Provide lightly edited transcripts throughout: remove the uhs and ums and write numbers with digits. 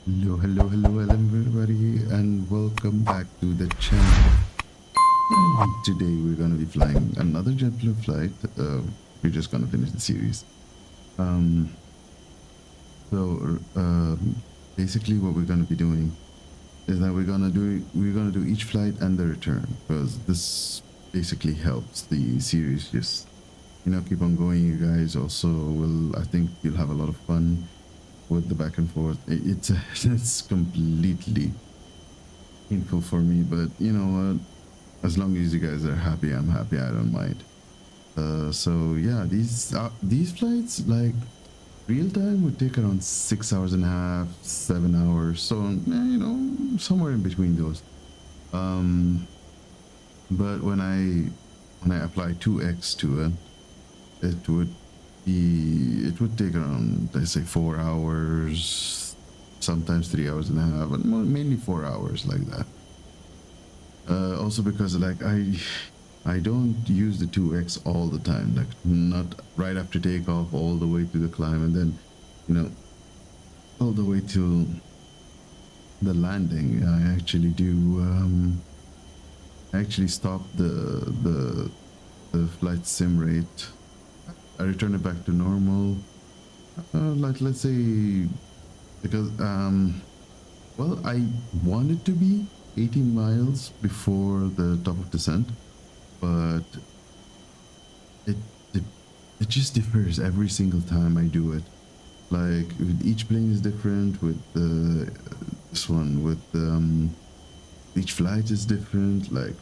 Hello, everybody, and welcome back to the channel. Today we're going to be flying another JetBlue flight. We're just going to finish the series. Um, Basically, what we're going to be doing is that we're gonna do each flight and the return, because this basically helps the series just keep on going. You guys also will, I think, you'll have a lot of fun with the back and forth. It's completely painful for me, but you know what? As long as you guys are happy, I'm happy. I don't mind. So yeah, these flights, like real time, would take around 6 hours and a half, 7 hours. So somewhere in between those. But when I apply 2x to it, it would take around, let's say, 4 hours, sometimes 3 hours and a half, but mainly 4 hours, like that. Also because like I don't use the 2x all the time, like not right after takeoff all the way to the climb, and then all the way to the landing. I actually do I actually stop the flight sim rate. I return it back to normal, like, let's say, because well, I want it to be 18 miles before the top of descent, but it it just differs every single time I do it. Like, with each plane is different. With this one, with each flight is different. Like,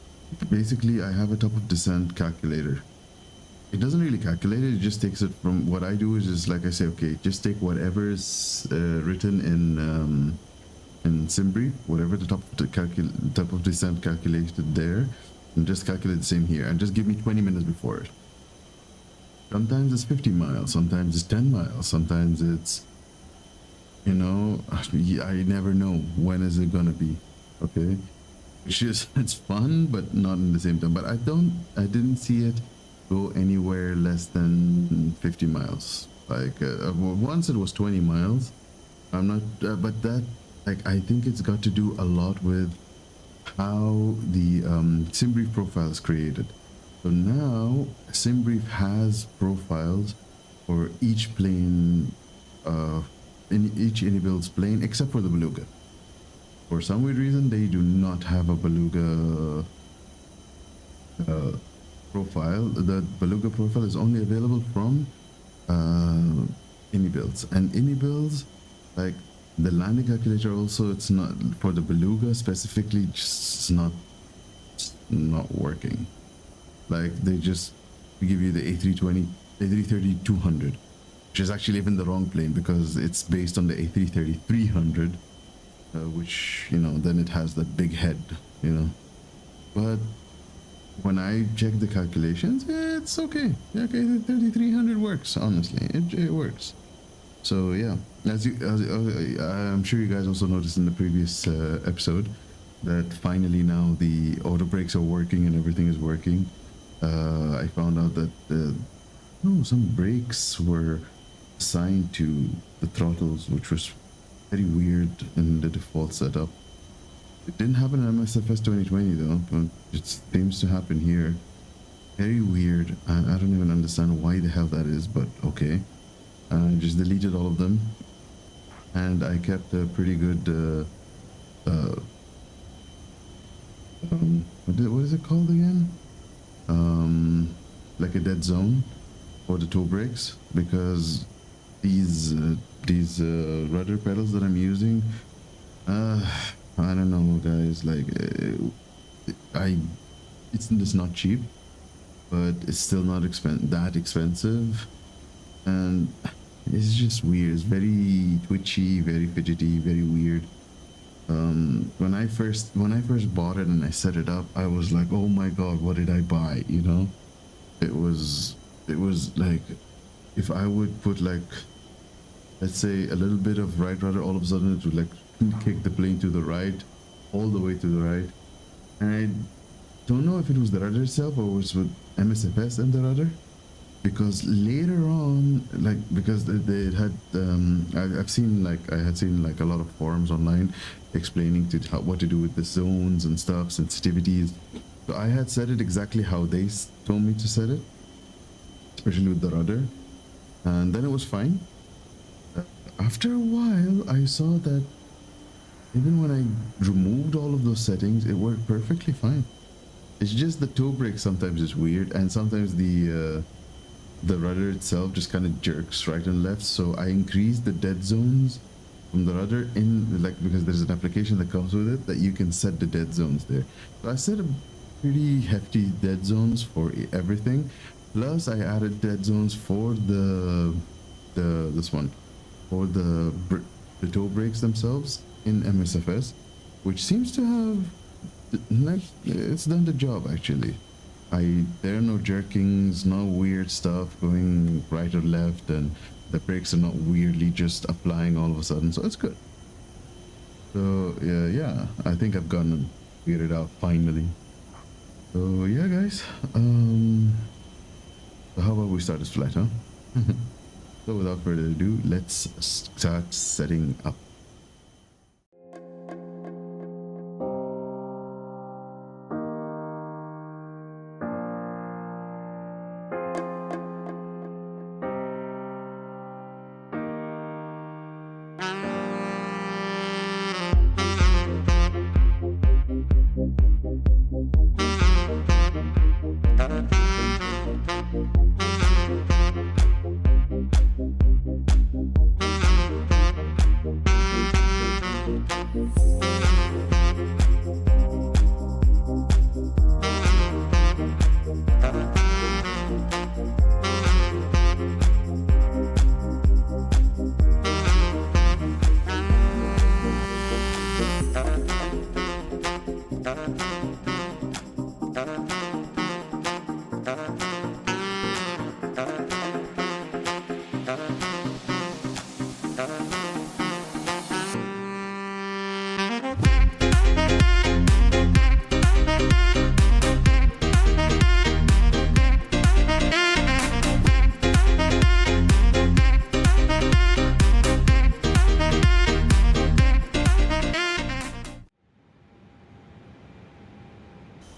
basically, I have a top of descent calculator. It doesn't really calculate it. It just takes it from what I do is just, like, I say, okay, just take whatever is written in SimBrief, whatever the top of descent calculated there, and just calculate the same here, and just give me 20 minutes before it. Sometimes it's 50 miles, sometimes it's 10 miles, sometimes it's, I never know when is it gonna be. Okay, it's fun, but not in the same time. But I didn't see it go anywhere less than 50 miles. Like, once it was 20 miles. I'm not, but that, like, I think it's got to do a lot with how the SimBrief profile is created. So now SimBrief has profiles for each plane, in each inibuilds plane, except for the Beluga. For some weird reason, they do not have a Beluga profile. The Beluga profile is only available from inibuilds, and inibuilds, like, the landing calculator also, it's not for the Beluga specifically, just not working. Like, they just give you the A330-200, which is actually even the wrong plane, because it's based on the A330-300, which, then it has that big head, but when I check the calculations, it's okay. Okay, the 3300 works. Honestly, it works. So yeah, I'm sure you guys also noticed in the previous episode that finally now the auto brakes are working and everything is working. I found out that some brakes were assigned to the throttles, which was very weird in the default setup. It didn't happen in MSFS 2020 though, but it seems to happen here. Very weird. I don't even understand why the hell that is, but okay. I just deleted all of them, and I kept a pretty good what is it called again? Like a dead zone for the toe brakes, because these rudder pedals that I'm using, I don't know, guys. Like, it's just not cheap, but it's still not that expensive, and it's just weird. It's very twitchy, very fidgety, very weird. When I first bought it and I set it up, I was like, oh my god, what did I buy? It was like, if I would put, like, let's say, a little bit of right rudder, all of a sudden it would, like, kick the plane to the right, all the way to the right. And I don't know if it was the rudder itself or was with MSFS and the rudder, because later on, like, because they had I've seen, like, I had seen like a lot of forums online explaining to what to do with the zones and stuff, sensitivities. So I had set it exactly how they told me to set it, especially with the rudder, and then it was fine. After a while, I saw that even when I removed all of those settings, it worked perfectly fine. It's just the toe brake sometimes is weird, and sometimes the rudder itself just kind of jerks right and left. So I increased the dead zones from the rudder in, like, because there's an application that comes with it that you can set the dead zones there. So I set a pretty hefty dead zones for everything. Plus I added dead zones for this one, for the toe brakes themselves in MSFS, which seems to have, like, it's done the job actually. There are no jerkings, no weird stuff going right or left, and the brakes are not weirdly just applying all of a sudden, so it's good. So yeah, I think I've gotten figured it out finally. So yeah, guys, so how about we start this flight, huh? So without further ado, let's start setting up.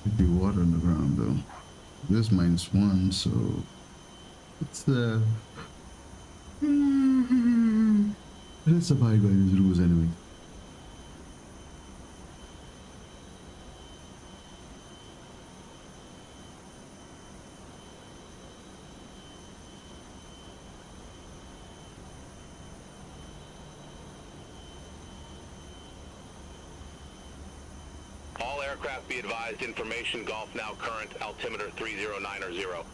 Could be water on the ground though. This -1, so it's let's abide by these rules anyway. All aircraft be advised, information Golf now current, altimeter 309 0.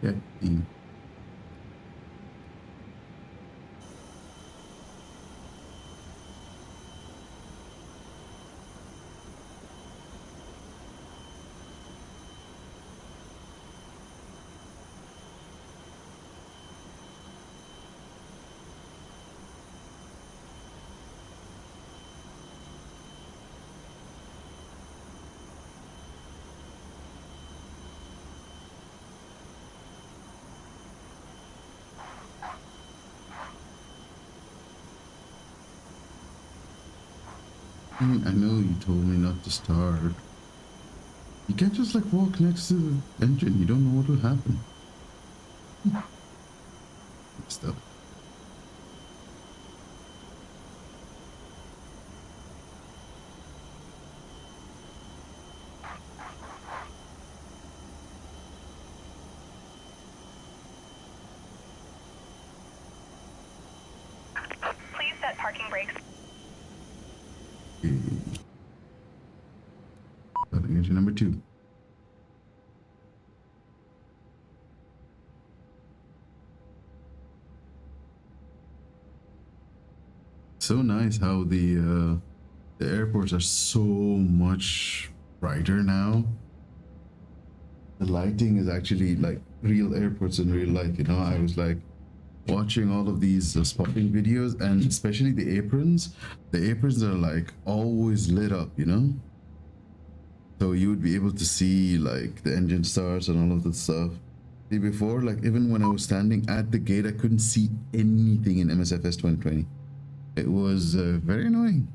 Yeah. I know you told me not to start. You can't just like walk next to the engine. You don't know what will happen. Stuff. Please set parking brakes. Okay. Starting engine number 2. so nice how the airports are so much brighter now. The lighting is actually like real airports in real life. You know, I was like watching all of these spotting videos, and especially the aprons. The aprons are like always lit up. You know, so you would be able to see like the engine starts and all of that stuff. See, before, like even when I was standing at the gate, I couldn't see anything in MSFS 2020. It was very annoying.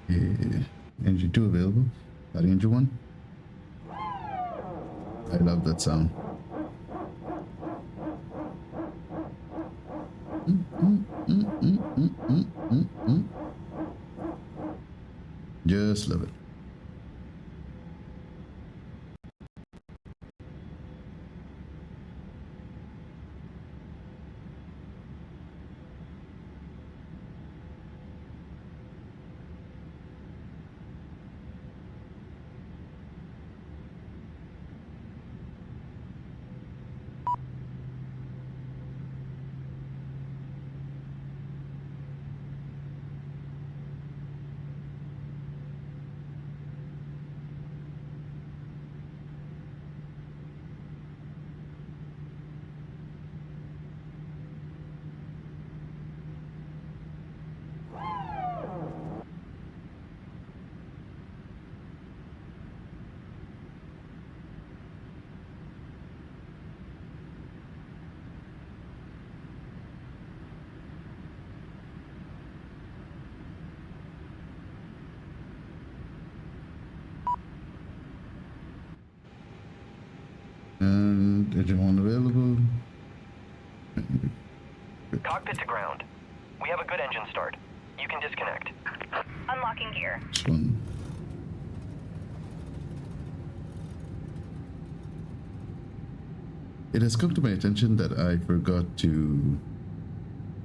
Yeah. Engine 2 available. Got engine 1. I love that sound. Just love it. And engine 1 available. Cockpit to ground. We have a good engine start. You can disconnect. Unlocking gear. This one. It has come to my attention that I forgot to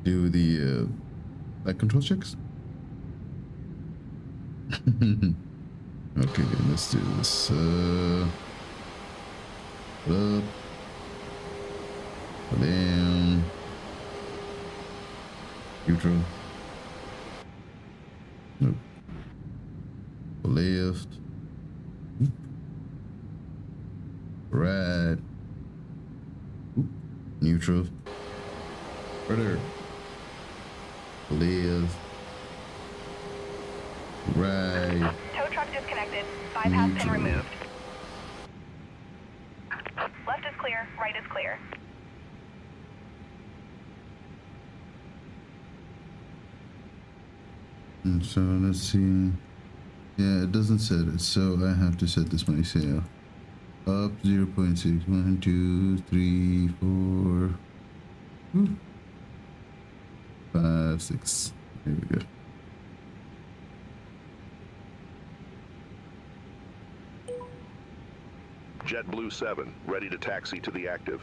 do the control checks. Okay, let's do this. Up, down, neutral, nope, left, right, neutral, rudder, left, right. Tow truck disconnected. Bypass pin Neutral. removed. Left is clear. Right is clear. And so let's see. Yeah, it doesn't set it, so I have to set this myself. Up 0.6. 1, 2, 3, 4, 5, 6. There we go. JetBlue 7, ready to taxi to the active.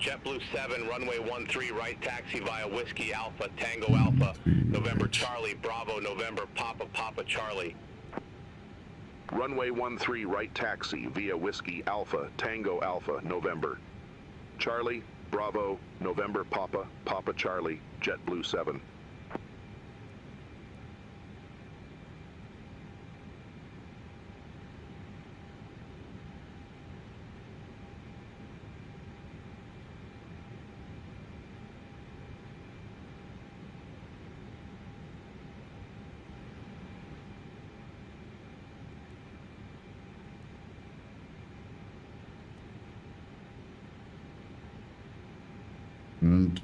JetBlue 7, runway 13, right taxi via Whiskey Alpha, Tango Alpha, November right. Charlie, Bravo, November Papa, Papa Charlie. Runway 13, right taxi via Whiskey Alpha, Tango Alpha, November. Charlie, Bravo, November Papa, Papa Charlie, JetBlue 7. And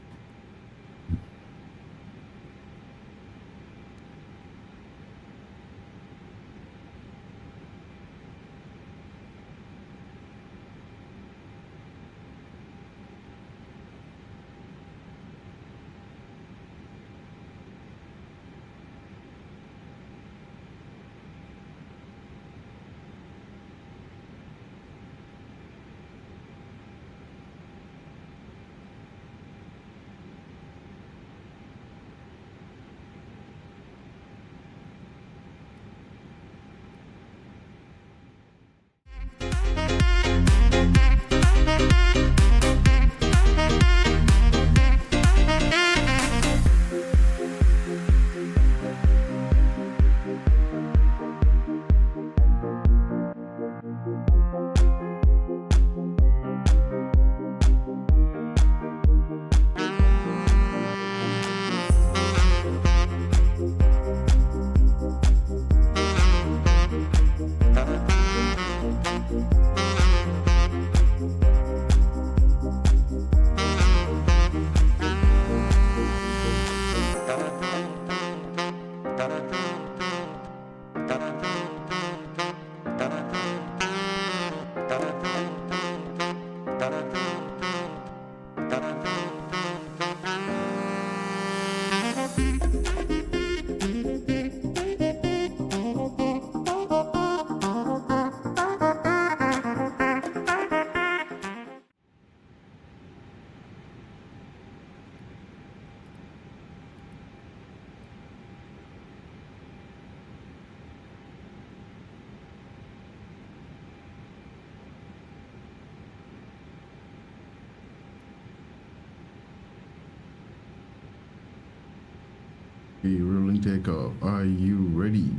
Okay, rolling takeoff. Are you ready?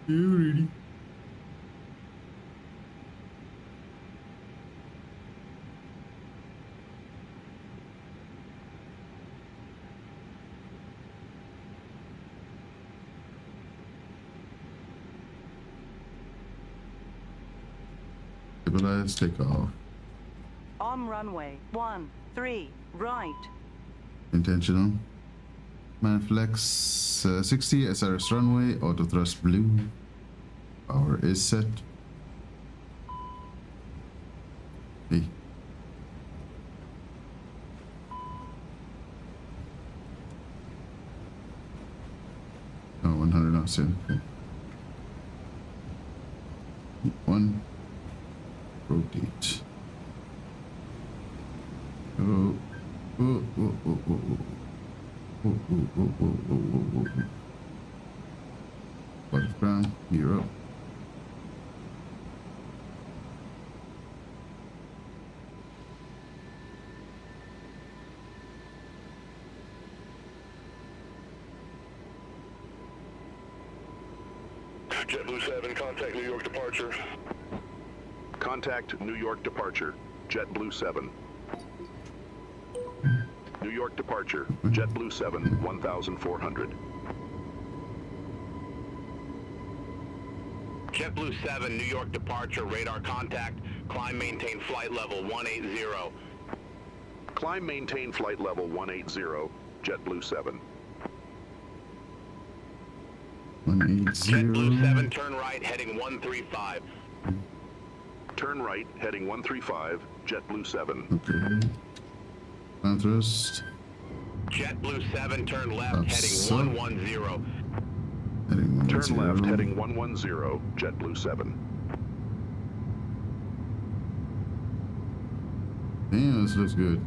You ready? Stabilize takeoff. On runway 13, right. Intentional. Manflex 60 SRS runway. Auto thrust blue. Power is set. Hey. Oh, 100 knots in. Okay. One. Rotate. Oh. Oh, oh, oh, oh, oh. Oh, oh, oh, oh, oh, oh, oh. Butter's ground, you're up. JetBlue 7, contact New York departure. Contact New York departure. JetBlue 7. New York departure. JetBlue 7, 1,400. JetBlue 7, New York departure, radar contact, climb maintain flight level 180. Climb maintain flight level 180. JetBlue 7. 180. JetBlue 7, turn right, heading 135. Turn right, heading 135. JetBlue 7. Okay. Ground thrust. JetBlue 7, turn left, That's heading 110. Heading 110. Turn left, heading 110. JetBlue 7. Damn, this looks good.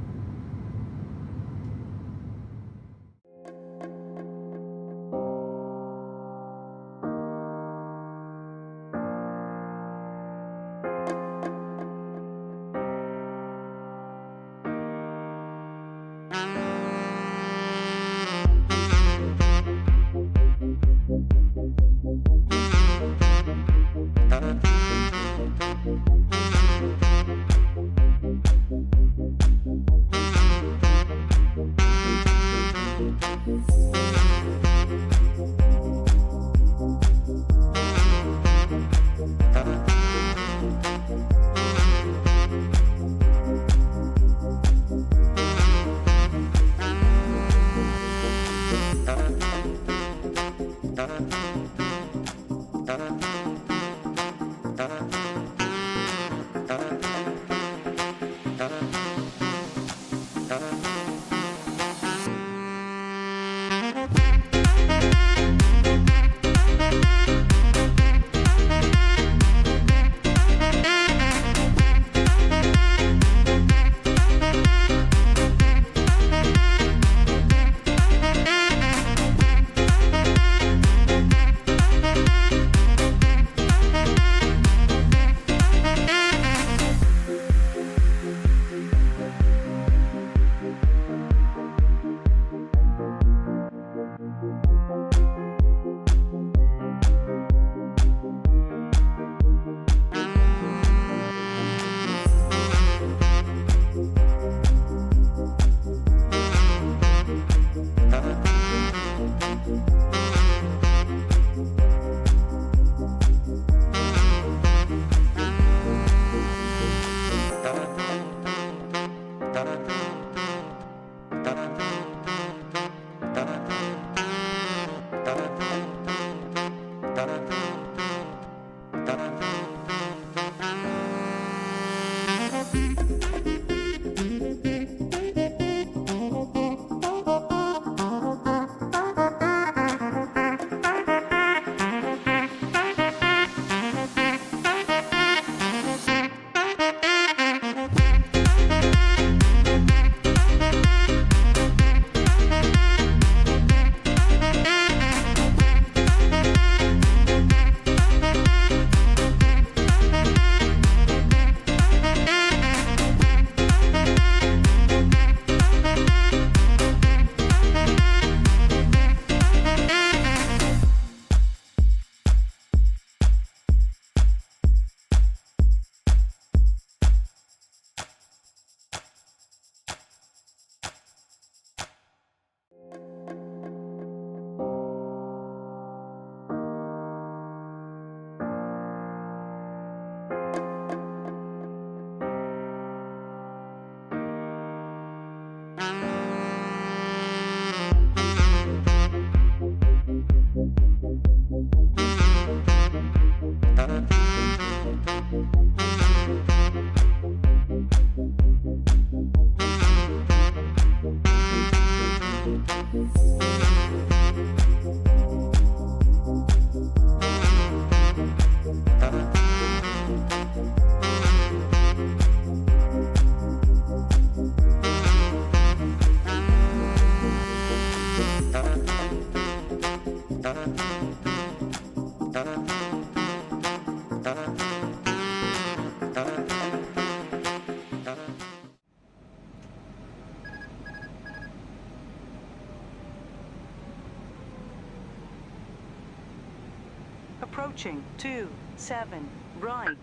Approaching 27 right.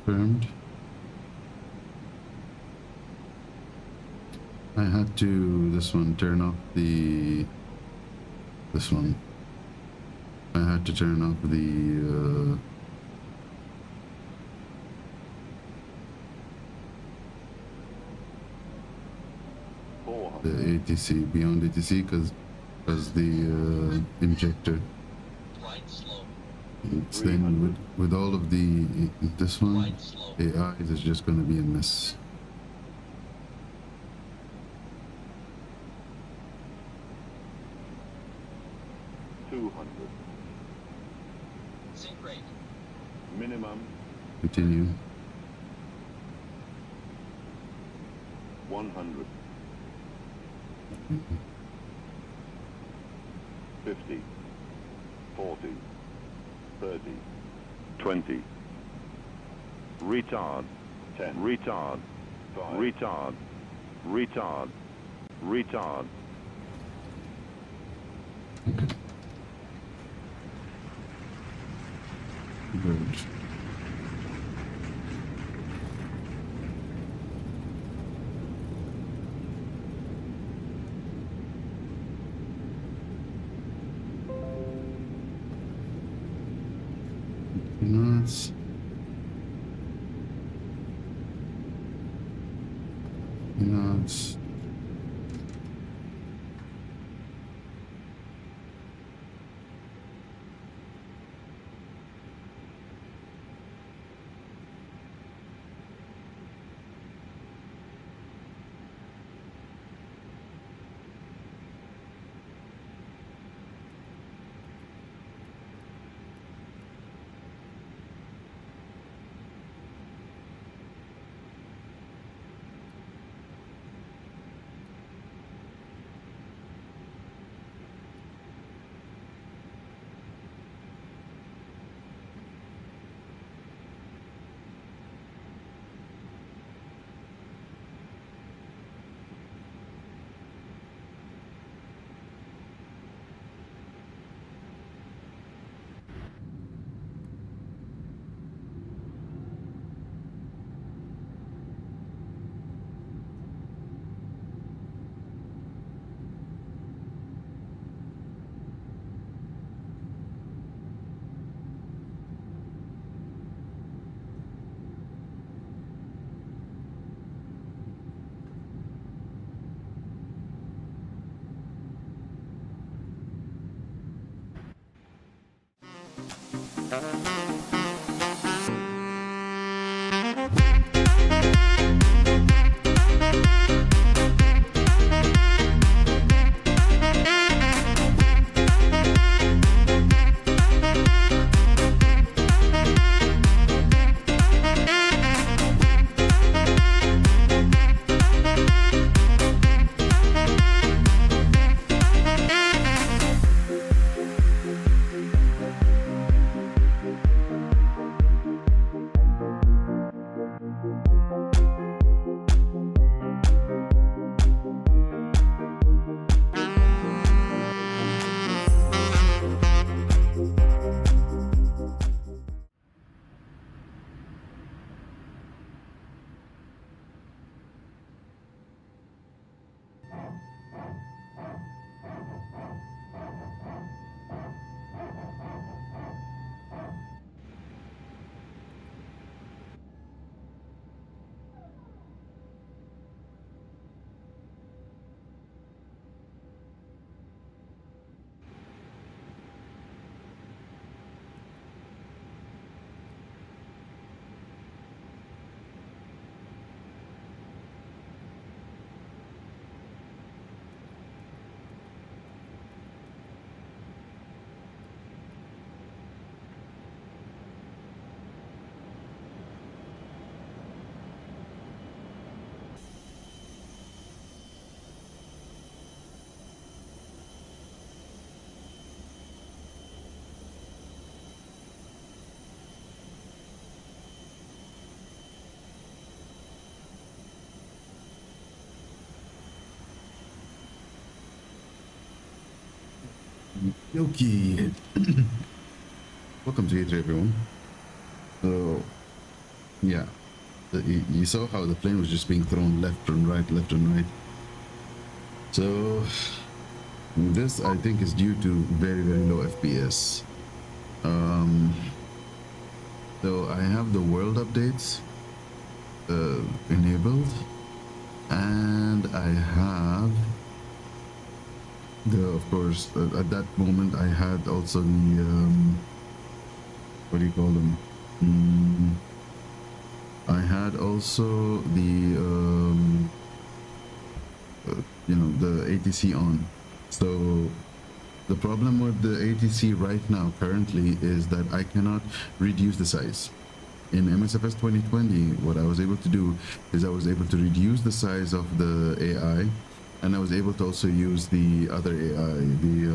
Confirmed. I had to turn off this one. I had to turn off the ATC, beyond ATC, because the injector. It's then with all of this one, AI is just going to be a mess. Sync rate. Minimum Continue. 100. 50. 40. 30. 20. Retard. 10. Retard. 5. Retard. Retard. Retard. Good. Nuts. Nuts. Okay. Welcome to E3, everyone. So, yeah, you saw how the plane was just being thrown left and right, left and right. So, this I think is due to very, very low FPS. So I have the world updates enabled, and I have of course, at that moment I had also the what do you call them? I had also the the ATC on. So the problem with the ATC right now currently is that I cannot reduce the size. In MSFS 2020, what I was able to do is I was able to reduce the size of the AI, and I was able to also use the other AI, the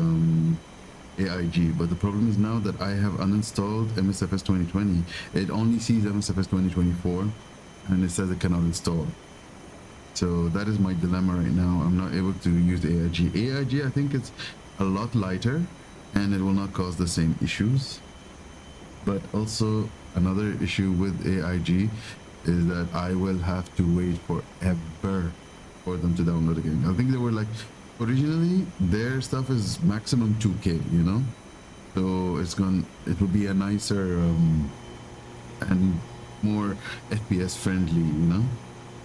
AIG. But the problem is now that I have uninstalled MSFS 2020, it only sees MSFS 2024, and it says it cannot install. So that is my dilemma right now. I'm not able to use the AIG. AIG, I think it's a lot lighter, and it will not cause the same issues. But also another issue with AIG is that I will have to wait forever for them to download again. I think they were like, originally their stuff is maximum 2K, you know, so it will be a nicer and more FPS friendly, you know.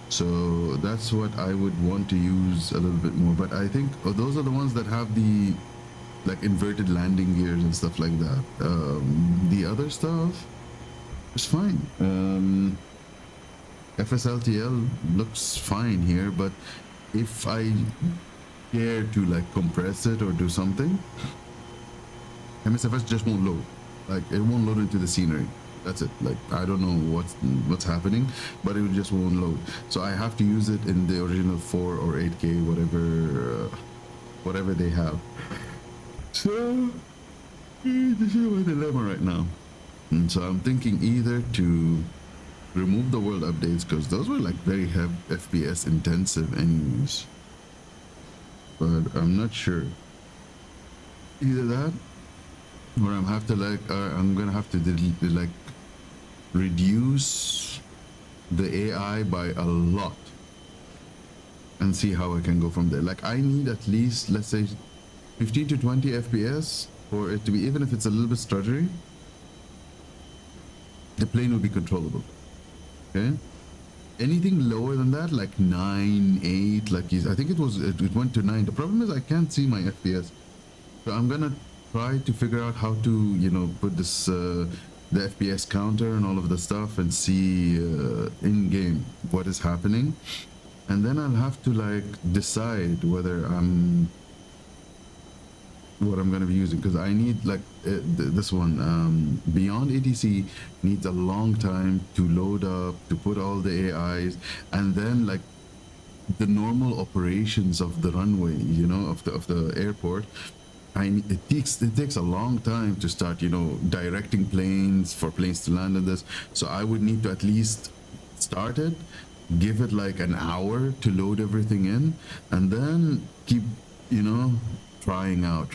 So that's what I would want to use a little bit more. But I think those are the ones that have the like inverted landing gears and stuff like that. The other stuff is fine. FSLTL looks fine here, but if I care to like compress it or do something, MSFS just won't load. Like it won't load into the scenery. That's it. Like I don't know what's happening, but it just won't load. So I have to use it in the original 4 or 8K, whatever they have. So this is my dilemma right now. And so I'm thinking either to remove the world updates, because those were like very heavy FPS intensive anyways, but I'm not sure. Either that, or I'm gonna have to like reduce the AI by a lot and see how I can go from there. Like I need at least, let's say, 15 to 20 FPS for it to be, even if it's a little bit stuttery, the plane will be controllable. Okay, anything lower than that, like 9, 8, like I think it went to 9. The problem is I can't see my FPS, so I'm gonna try to figure out how to, you know, put this the FPS counter and all of the stuff and see in game what is happening, and then I'll have to like decide whether what I'm going to be using, because I need like this one beyond ATC needs a long time to load up, to put all the AIs, and then like the normal operations of the runway, you know, of the airport. It takes a long time to start, you know, directing planes for planes to land in this. So I would need to at least start it, give it like an hour to load everything in, and then keep, you know, trying out.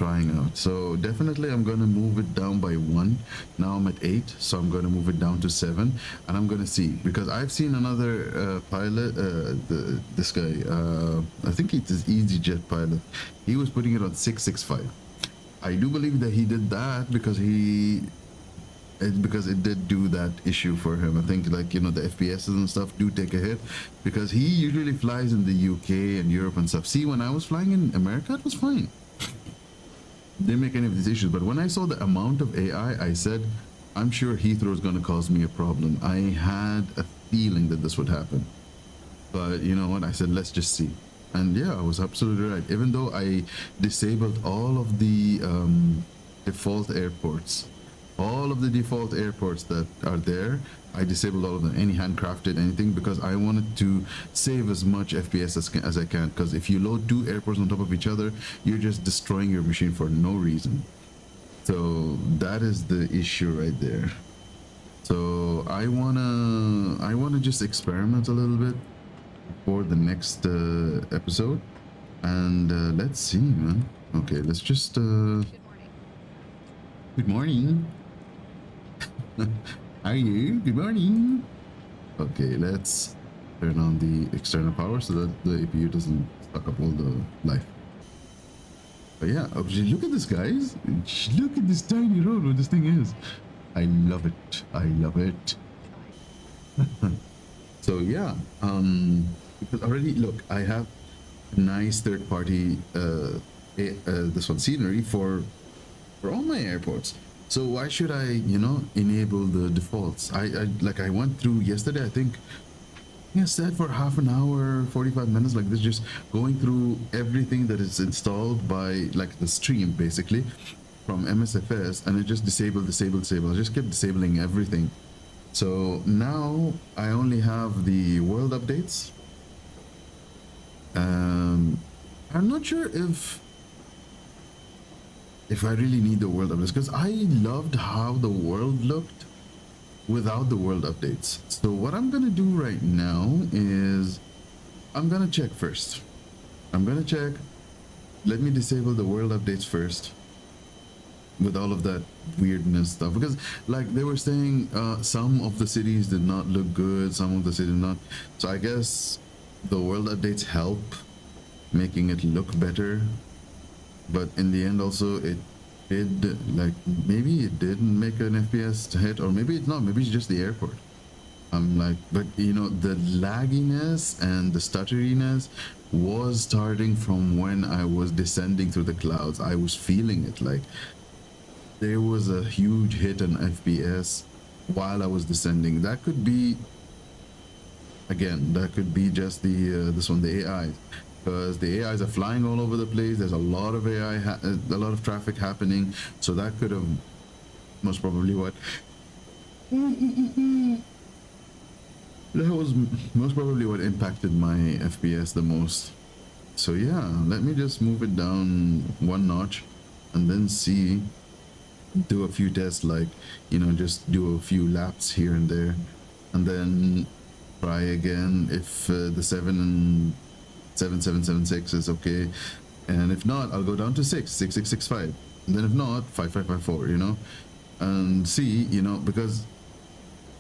So definitely I'm going to move it down by 1. Now I'm at 8, so I'm going to move it down to 7, and I'm going to see, because I've seen another pilot, this guy, I think it's his EasyJet pilot, he was putting it on 665. I do believe that he did that because it did do that issue for him. I think, like, you know, the FPSs and stuff do take a hit, because he usually flies in the UK and Europe and stuff. See, when I was flying in America, it was fine. Didn't make any of these issues. But when I saw the amount of AI, I said, I'm sure Heathrow is going to cause me a problem. I had a feeling that this would happen. But you know what? I said, let's just see. And yeah, I was absolutely right. Even though I disabled all of the default airports, that are there, I disabled all of them, any handcrafted, anything, because I wanted to save as much FPS as I can, because if you load 2 airports on top of each other, you're just destroying your machine for no reason. So that is the issue right there. So I wanna just experiment a little bit for the next episode, and let's see, man. Okay, let's just Good morning. How are you? Good morning. Okay, let's turn on the external power so that the APU doesn't suck up all the life. But yeah, look at this, guys. Look at this tiny road where this thing is. I love it. I love it. So yeah, because already look, I have a nice third party this one scenery for all my airports. So why should I, enable the defaults? I went through yesterday, I think I said for half an hour, 45 minutes like this, just going through everything that is installed by like the stream basically from MSFS, and it just disable. I just kept disabling everything. So now I only have the world updates. I'm not sure if I really need the world updates, because I loved how the world looked without the world updates. So what I'm gonna do right now is I'm gonna check first. Let me disable the world updates first with all of that weirdness stuff, because like they were saying some of the cities did not look good, some of the cities did not. So I guess the world updates help making it look better, but in the end also it did, like, maybe it didn't make an FPS hit, or maybe it's not, maybe it's just the airport. I'm like, but the lagginess and the stutteriness was starting from when I was descending through the clouds. I was feeling it, like there was a huge hit on FPS while I was descending. That could be, again, that could be just the the AI, because the AIs are flying all over the place. There's a lot of a lot of traffic happening, so that could have most probably what that was most probably what impacted my FPS the most. So yeah, let me just move it down one notch and then see, do a few tests, like just do a few laps here and there, and then try again if the 7776 is okay, and if not, I'll go down to 6665, and then if not, 5554, and see, because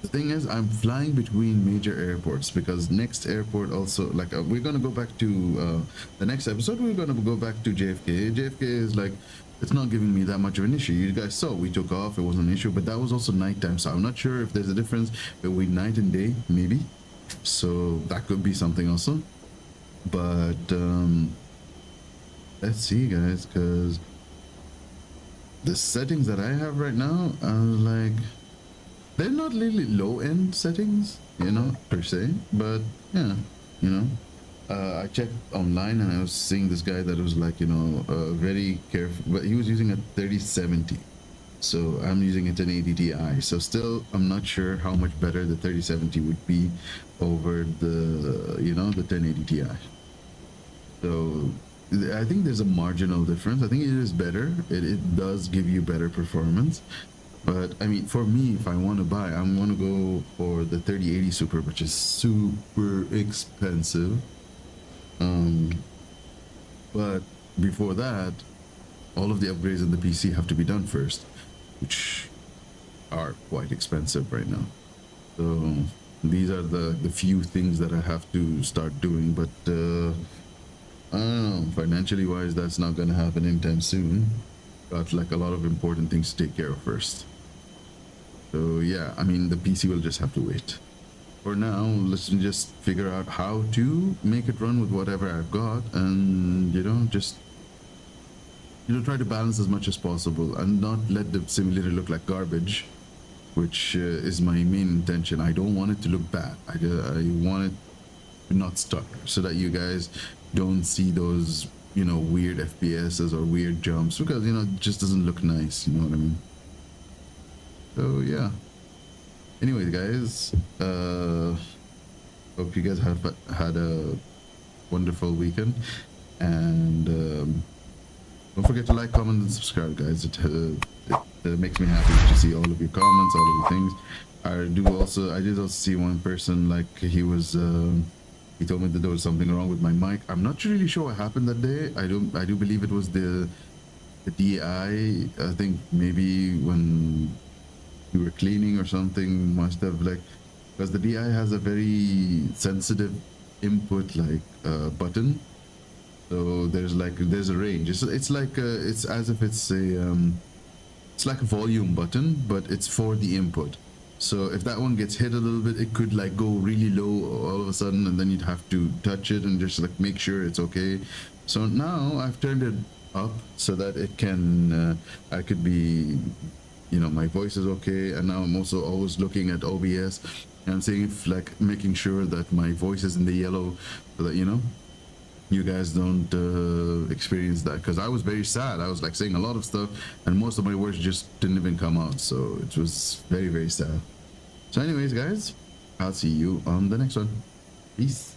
the thing is, I'm flying between major airports, because next airport also, like, we're gonna go back to the next episode, we're gonna go back to JFK. JFK is like, it's not giving me that much of an issue. You guys saw we took off, it wasn't an issue, but that was also nighttime, so I'm not sure if there's a difference between night and day, maybe. So that could be something also. But let's see, guys, because the settings that I have right now are like, they're not really low-end settings, per se, but yeah, I checked online and I was seeing this guy that was like, very careful, but he was using a 3070. So I'm using a 1080 Ti. So still, I'm not sure how much better the 3070 would be over the, the 1080 Ti. So I think there's a marginal difference. I think it is better. It does give you better performance. But I mean, for me, if I want to buy, I'm going to go for the 3080 Super, which is super expensive. But before that, all of the upgrades in the PC have to be done first, which are quite expensive right now. So these are the few things that I have to start doing, but I don't know, financially wise, that's not going to happen anytime soon. Got like a lot of important things to take care of first. So yeah, I mean, the PC will just have to wait. For now, let's just figure out how to make it run with whatever I've got, and just try to balance as much as possible and not let the simulator look like garbage, which is my main intention. I don't want it to look bad. I want it to not stutter, so that you guys don't see those weird FPSs or weird jumps, because it just doesn't look nice, you know what I mean? So yeah, anyways, guys, hope you guys have had a wonderful weekend, and don't forget to like, comment, and subscribe, guys. It makes me happy to see all of your comments, all of the things. I did also see one person, like, he told me that there was something wrong with my mic. I'm not really sure what happened that day. I do believe it was the the DI, I think maybe when you were cleaning or something must have like, because the DI has a very sensitive input like button. So there's a range. It's like it's as if it's like a volume button, but it's for the input. So if that one gets hit a little bit, it could like go really low all of a sudden, and then you'd have to touch it and just like make sure it's okay. So now I've turned it up so that it can I could be, you know, my voice is okay, and now I'm also always looking at OBS and I'm seeing if like making sure that my voice is in the yellow so that, you know, you guys don't experience that, because I was very sad. I was like saying a lot of stuff and most of my words just didn't even come out, so it was very, very sad. So anyways guys, I'll see you on the next one. Peace.